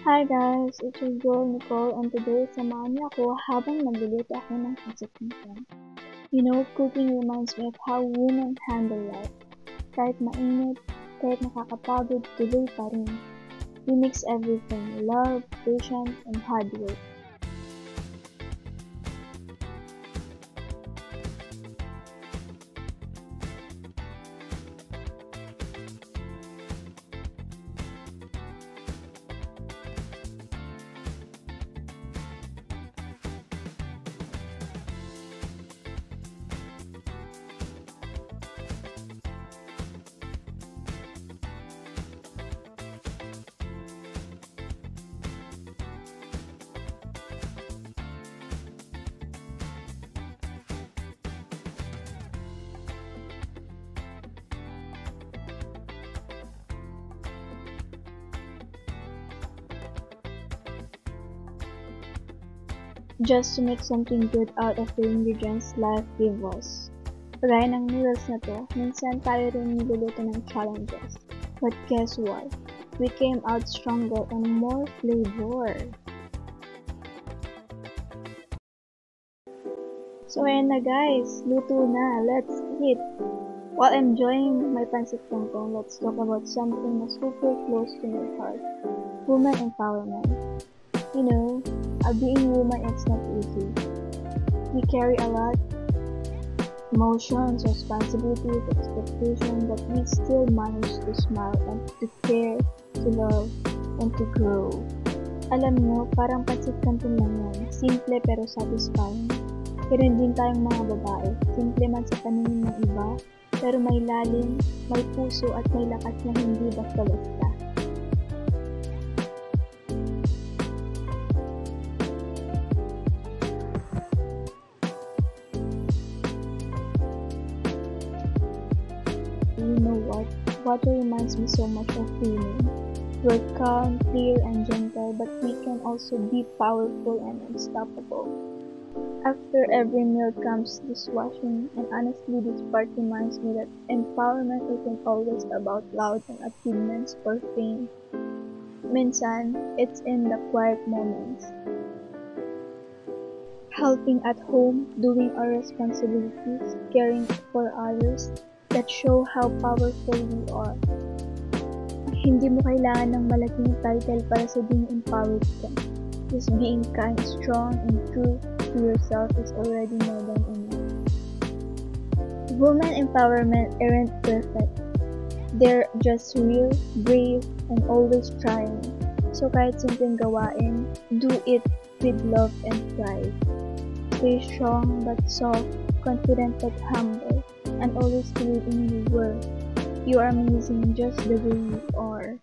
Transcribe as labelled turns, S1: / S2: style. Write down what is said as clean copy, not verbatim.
S1: Hi guys, it's your girl Nicole and today samahan niyo ako habang nagluluto ako ng pancit canton. Cooking reminds me of how women handle life. Kahit mainit, kahit nakakapagod, tuloy pa rin. We mix everything, love, patience, and hard work. Just to make something good out of the ingredients life gave us. Kagaya ng noodles na to, minsan tayo rin niluluto ng challenges. But guess what? We came out stronger and more flavor. So ayan na guys, luto na, let's eat! While enjoying my pancit canton, let's talk about something na super close to my heart. Women empowerment. Being woman, it's not easy. We carry a lot, emotions, responsibilities, expectations, but we still manage to smile and to care, to love, and to grow. Alam nyo, parang pancit canton lang yan. Simple pero satisfying. Ganun din tayong mga babae. Simple man sa paningin ng iba, pero may lalim, may puso at may lakas na hindi basta-basta. You know what? Water reminds me so much of women. We're calm, clear, and gentle, but we can also be powerful and unstoppable. After every meal comes dishwashing, and honestly this part reminds me that empowerment isn't always about loud and achievements or fame. Minsan, it's in the quiet moments. Helping at home, doing our responsibilities, caring for others, that show how powerful we are. Hindi mo kailangan ng malaking title para sabing empowered ka. Just being kind, strong, and true to yourself is already more than enough. Women empowerment aren't perfect. They're just real, brave, and always trying. So kahit simpleng gawain, do it with love and pride. Stay strong but soft, confident but humble, and always believe in your worth. You are amazing just the way you are.